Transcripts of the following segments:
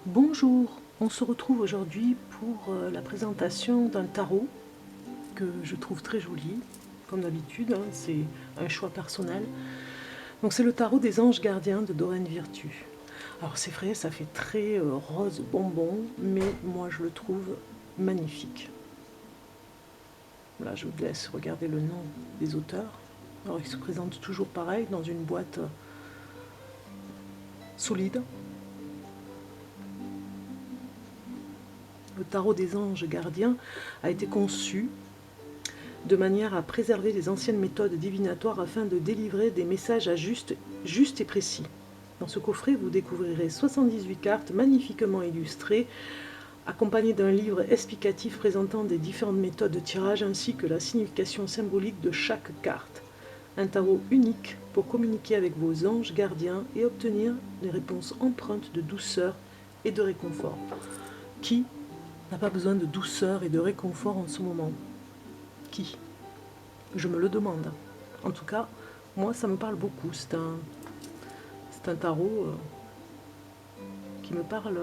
Bonjour, on se retrouve aujourd'hui pour la présentation d'un tarot que je trouve très joli, comme d'habitude, hein, c'est un choix personnel. Donc c'est le tarot des anges gardiens de Doreen Virtue. Alors c'est vrai, ça fait très rose bonbon, mais moi je le trouve magnifique. Là je vous laisse regarder le nom des auteurs. Alors il se présente toujours pareil, dans une boîte solide. Le tarot des anges gardiens a été conçu de manière à préserver les anciennes méthodes divinatoires afin de délivrer des messages justes et précis. Dans ce coffret, vous découvrirez 78 cartes magnifiquement illustrées, accompagnées d'un livre explicatif présentant des différentes méthodes de tirage ainsi que la signification symbolique de chaque carte. Un tarot unique pour communiquer avec vos anges gardiens et obtenir des réponses empreintes de douceur et de réconfort. Qui n'a pas besoin de douceur et de réconfort en ce moment? Qui? Je me le demande. En tout cas, moi, ça me parle beaucoup. C'est un tarot qui me parle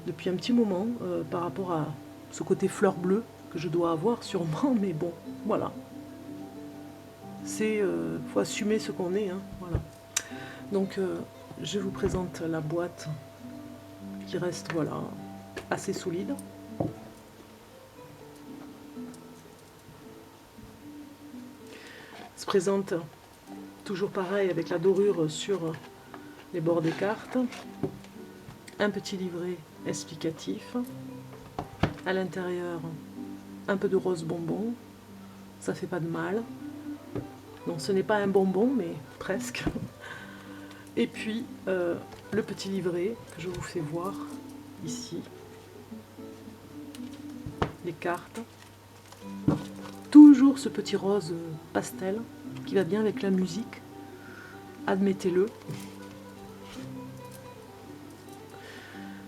depuis un petit moment par rapport à ce côté fleur bleue que je dois avoir sûrement, mais bon, voilà. C'est faut assumer ce qu'on est, hein, voilà. Donc, je vous présente la boîte qui reste, voilà, assez solide. Se présente toujours pareil avec la dorure sur les bords des cartes. Un petit livret explicatif. À l'intérieur, un peu de rose bonbon. Ça fait pas de mal. Donc ce n'est pas un bonbon, mais presque. Et puis le petit livret que je vous fais voir ici. Les cartes. Toujours ce petit rose pastel qui va bien avec la musique. Admettez-le.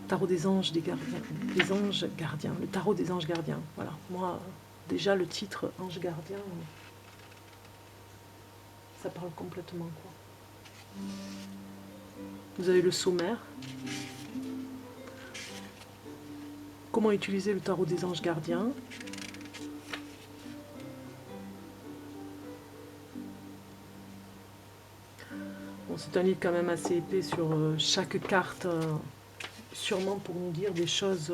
Tarot des anges, des anges gardiens. Le tarot des anges gardiens. Voilà. Moi, déjà le titre ange gardien, ça parle complètement quoi. Vous avez le sommaire. Comment utiliser le tarot des anges gardiens. Bon, c'est un livre quand même assez épais sur chaque carte, sûrement pour nous dire des choses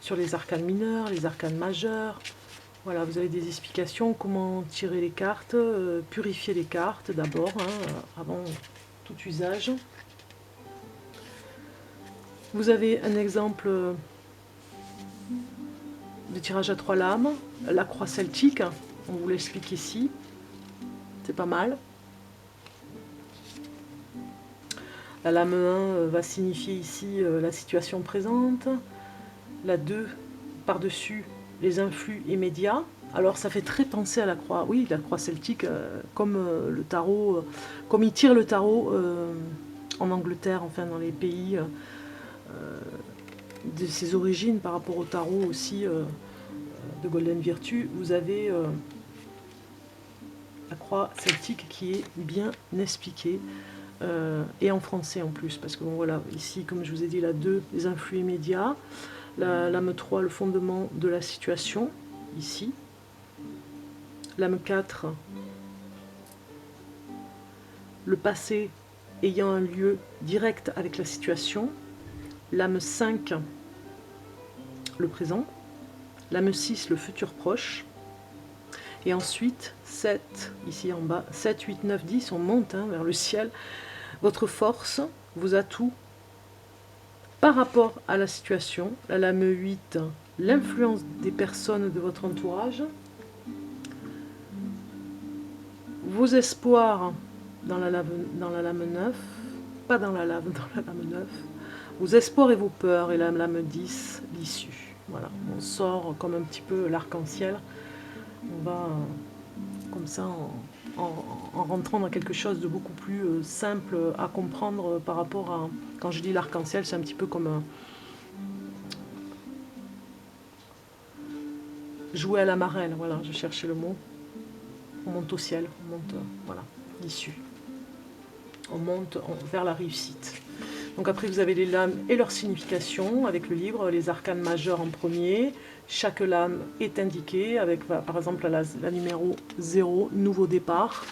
sur les arcanes mineurs, les arcanes majeurs. Voilà, vous avez des explications, comment tirer les cartes, purifier les cartes d'abord, hein, avant tout usage. Vous avez un exemple de tirage à 3 lames, la croix celtique, on vous l'explique ici, c'est pas mal. La lame 1 va signifier ici la situation présente, la 2 par-dessus les influx immédiats. Alors ça fait très penser à la croix, oui, la croix celtique, comme le tarot, comme il tire le tarot en Angleterre, enfin dans les pays de ses origines par rapport au tarot aussi de Golden Virtue. Vous avez la croix celtique qui est bien expliquée. Et en français en plus, parce que bon voilà, ici comme je vous ai dit, la 2, les influx immédiats, la lame 3, le fondement de la situation, ici, lame 4, le passé ayant un lieu direct avec la situation, lame 5, le présent, lame 6, le futur proche, et ensuite 7, ici en bas, 7, 8, 9, 10, on monte hein, vers le ciel, votre force, vos atouts par rapport à la situation. La lame 8, l'influence des personnes de votre entourage. Vos espoirs dans la lame 9, pas dans la lame 9. Vos espoirs et vos peurs, et la lame 10, l'issue. Voilà, on sort comme un petit peu l'arc-en-ciel. On va comme ça en rentrant dans quelque chose de beaucoup plus simple à comprendre par rapport à... Quand je dis l'arc-en-ciel, c'est un petit peu comme jouer à la marelle, voilà, je cherchais le mot. On monte au ciel, on monte, voilà, l'issue. On monte vers la réussite. Donc après, vous avez les lames et leur signification avec le livre, les arcanes majeures en premier. Chaque lame est indiquée avec, par exemple, la numéro 0, nouveau départ.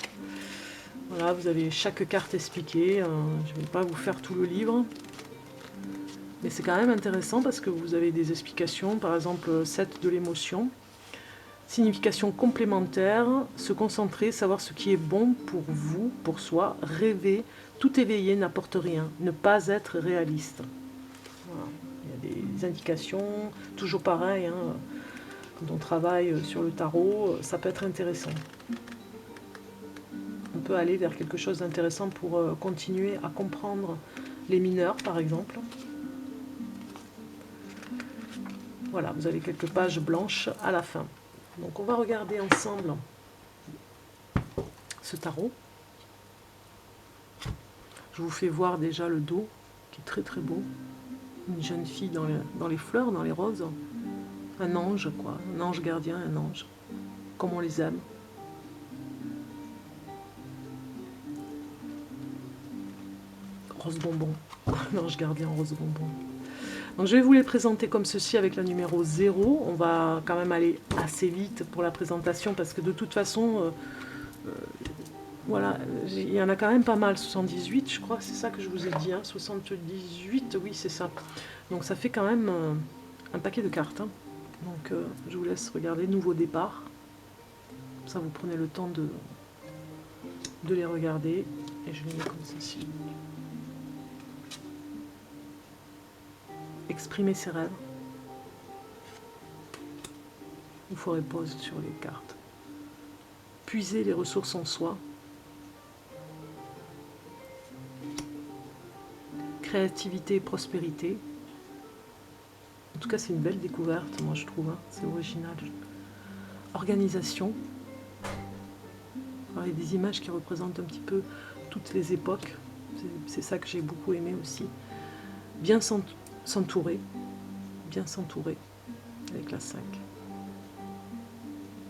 Voilà, vous avez chaque carte expliquée. Je ne vais pas vous faire tout le livre. Mais c'est quand même intéressant parce que vous avez des explications, par exemple 7 de l'émotion. Signification complémentaire, se concentrer, savoir ce qui est bon pour vous, pour soi, rêver, tout éveillé n'apporte rien, ne pas être réaliste. Voilà. Il y a des indications, toujours pareil, hein, quand on travaille sur le tarot, ça peut être intéressant. On peut aller vers quelque chose d'intéressant pour continuer à comprendre les mineurs, par exemple. Voilà, vous avez quelques pages blanches à la fin. Donc on va regarder ensemble ce tarot. Je vous fais voir déjà le dos, qui est très très beau. Une jeune fille dans les fleurs, dans les roses. Un ange, quoi. Un ange gardien, un ange. Comme on les aime. Rose bonbon. Un ange gardien rose bonbon. Donc je vais vous les présenter comme ceci avec la numéro 0. On va quand même aller assez vite pour la présentation parce que de toute façon, voilà, il y en a quand même pas mal. 78, je crois, c'est ça que je vous ai dit. Hein, 78, oui, c'est ça. Donc ça fait quand même un paquet de cartes. Hein. Donc je vous laisse regarder nouveau départ. Comme ça, vous prenez le temps de les regarder. Et je les mets comme ceci. Exprimer ses rêves. Il faut pause sur les cartes. Puiser les ressources en soi. Créativité et prospérité. En tout cas, c'est une belle découverte, moi je trouve. Hein. C'est original. Organisation. Alors, il y a des images qui représentent un petit peu toutes les époques. C'est ça que j'ai beaucoup aimé aussi. Bien s'entourer. Bien s'entourer. Avec la 5.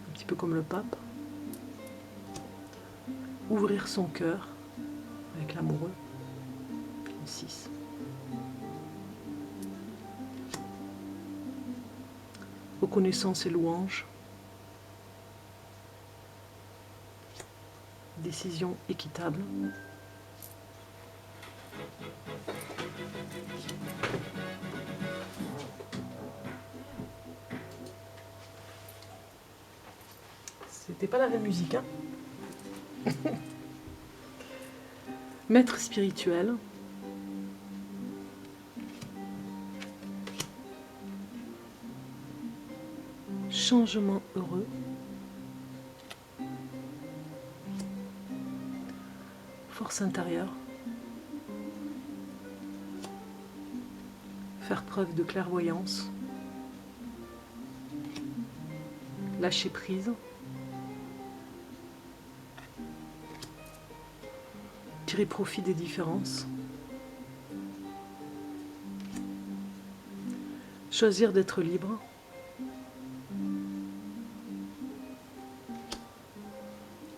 Un petit peu comme le pape. Ouvrir son cœur. Avec l'amoureux. 6. Reconnaissance et louange. Décision équitable. C'était pas la même musique, hein. Maître spirituel. Changement heureux. Force intérieure. Faire preuve de clairvoyance. Lâcher prise. Tirer profit des différences. Choisir d'être libre.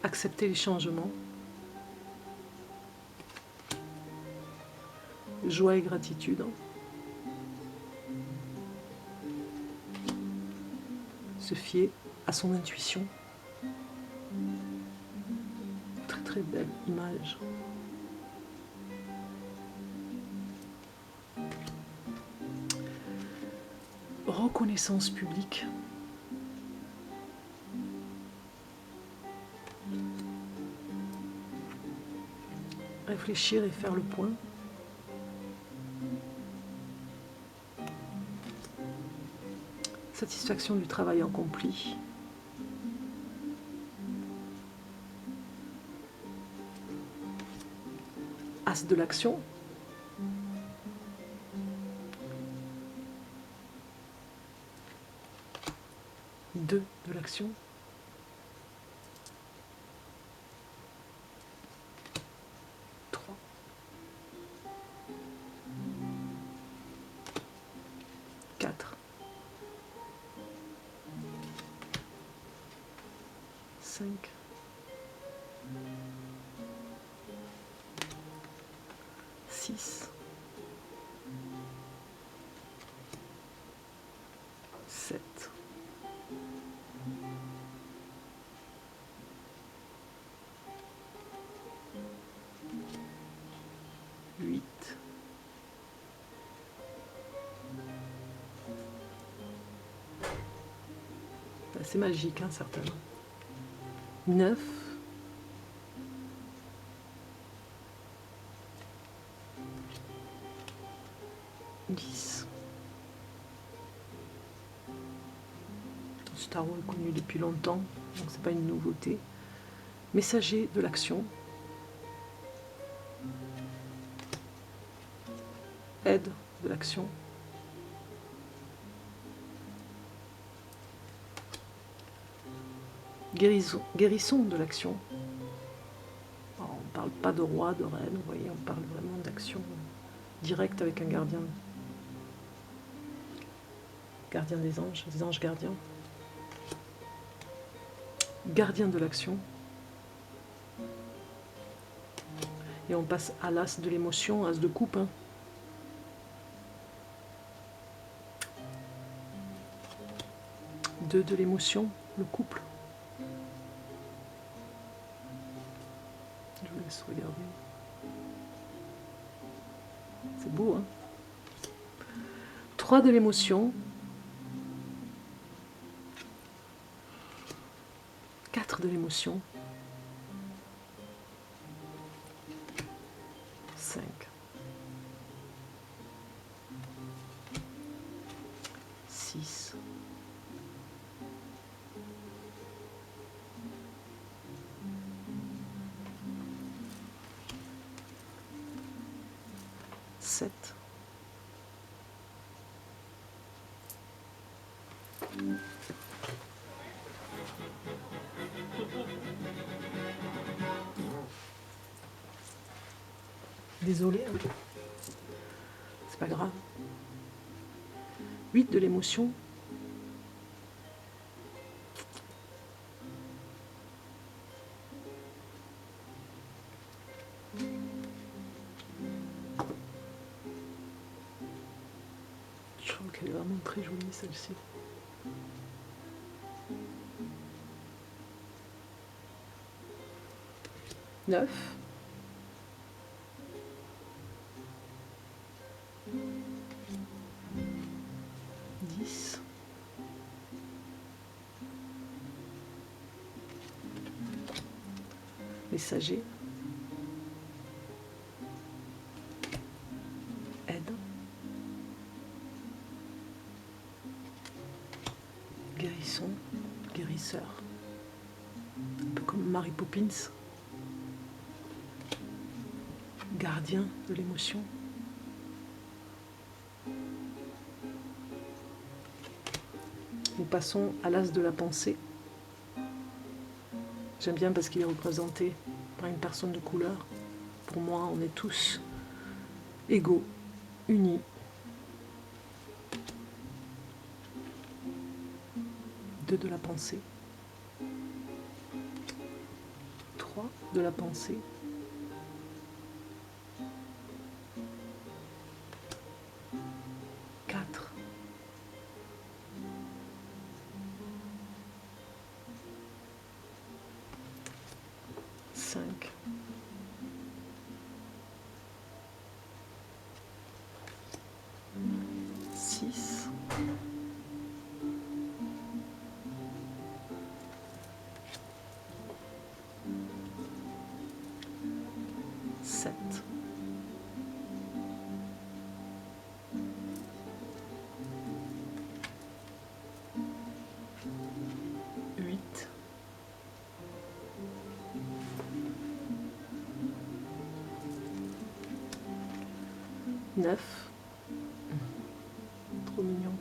Accepter les changements. Joie et gratitude. Se fier à son intuition. Très très belle image. Reconnaissance publique. Réfléchir et faire le point. Satisfaction du travail accompli. As de l'action. Deux de l'action. Trois. Quatre. 5, 6, 8. C'est magique, hein, certainement. 9. 10. Ce tarot est connu depuis longtemps, donc c'est pas une nouveauté. Messager de l'action. Aide de l'action. Guérison de l'action. On ne parle pas de roi, de reine, vous voyez, on parle vraiment d'action directe avec un gardien. Gardien des anges gardiens. Gardien de l'action. Et on passe à l'as de l'émotion, as de coupe. Hein. De l'émotion, le couple. Je vous laisse regarder. C'est beau, hein. 3 de l'émotion. 4 de l'émotion. 5. 6. 7. 'Désolée, hein. C'est pas grave. 8 de l'émotion. 'Elle est vraiment très jolie, celle-ci. 9. 10. 'Messager. Aide. Guérisson, guérisseur. Un peu comme Mary Poppins. Gardien de l'émotion. Nous passons à l'as de la pensée. J'aime bien parce qu'il est représenté par une personne de couleur. Pour moi, on est tous égaux, unis. 2 de la pensée. 3 de la pensée. 4. 5. 6. 7. 8. 9. Trop mignon.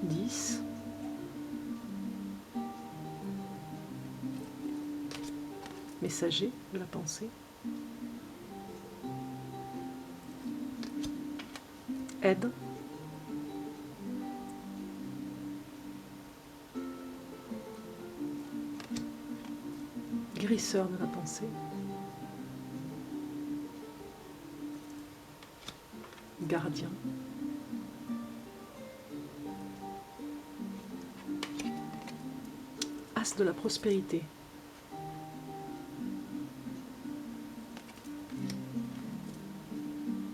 10. Messager de la pensée. Aide. Guérisseur de la pensée. Gardien. As de la prospérité.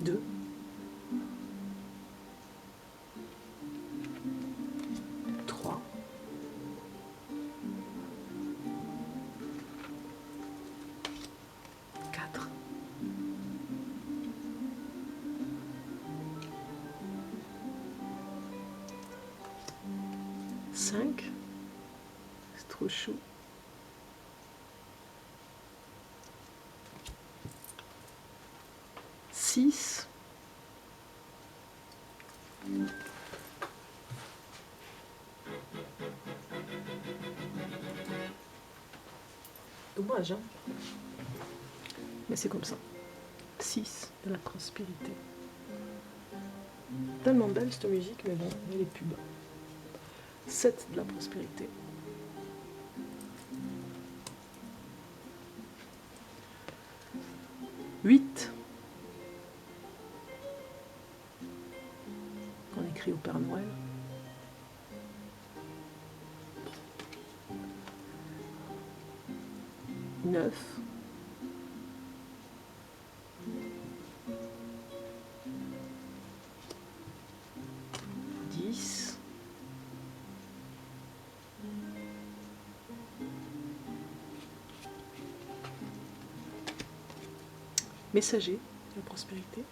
Deux. Trois. Quatre. 5, c'est trop chaud. 6, 'Dommage, hein, mais c'est comme ça. 6 de la prospérité. Tellement belle cette musique, mais bon, elle est pub. 7 de la prospérité. 8. On écrit au Père Noël. 9. 10. 'Messager de la prospérité.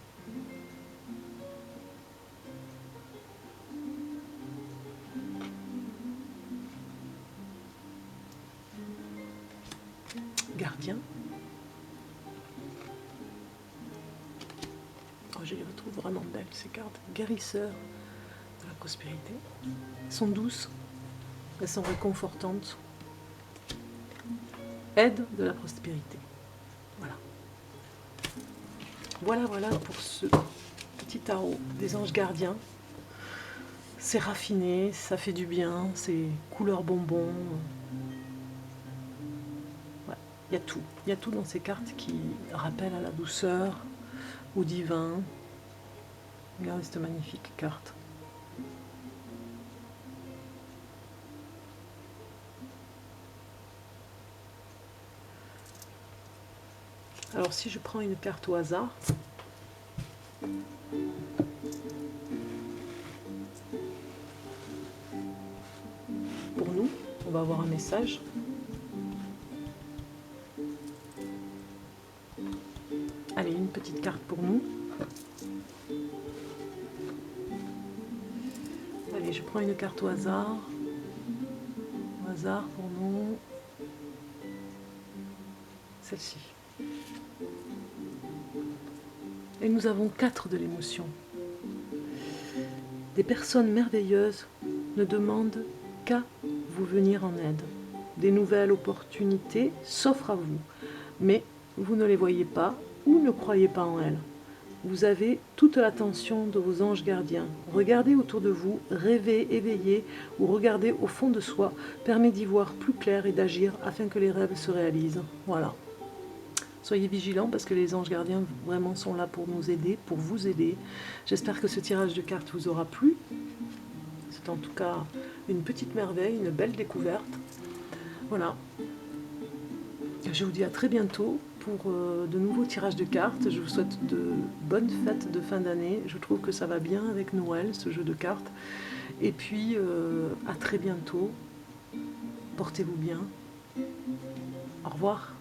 'Gardien. Oh, je les retrouve vraiment belles ces cartes. 'Guérisseur de la prospérité. Elles sont douces, elles sont réconfortantes. 'Aide de la prospérité. Voilà. Voilà pour ce petit tarot des anges gardiens. C'est raffiné, ça fait du bien, c'est couleur bonbon. Ouais, il y a tout dans ces cartes qui rappellent à la douceur, au divin. Regardez cette magnifique carte. Alors si je prends une carte au hasard, pour nous, on va avoir un message. Allez, une petite carte pour nous. Allez, je prends une carte au hasard. Au hasard pour nous. Celle-ci. Et nous avons 4 de l'émotion. Des personnes merveilleuses ne demandent qu'à vous venir en aide. Des nouvelles opportunités s'offrent à vous, mais vous ne les voyez pas ou ne croyez pas en elles. Vous avez toute l'attention de vos anges gardiens. Regardez autour de vous, rêvez, éveillez ou regardez au fond de soi permet d'y voir plus clair et d'agir afin que les rêves se réalisent. Voilà. Soyez vigilants parce que les anges gardiens vraiment sont là pour nous aider, pour vous aider. J'espère que ce tirage de cartes vous aura plu. C'est en tout cas une petite merveille, une belle découverte. Voilà. Je vous dis à très bientôt pour de nouveaux tirages de cartes. Je vous souhaite de bonnes fêtes de fin d'année. Je trouve que ça va bien avec Noël, ce jeu de cartes. Et puis, à très bientôt. Portez-vous bien. Au revoir.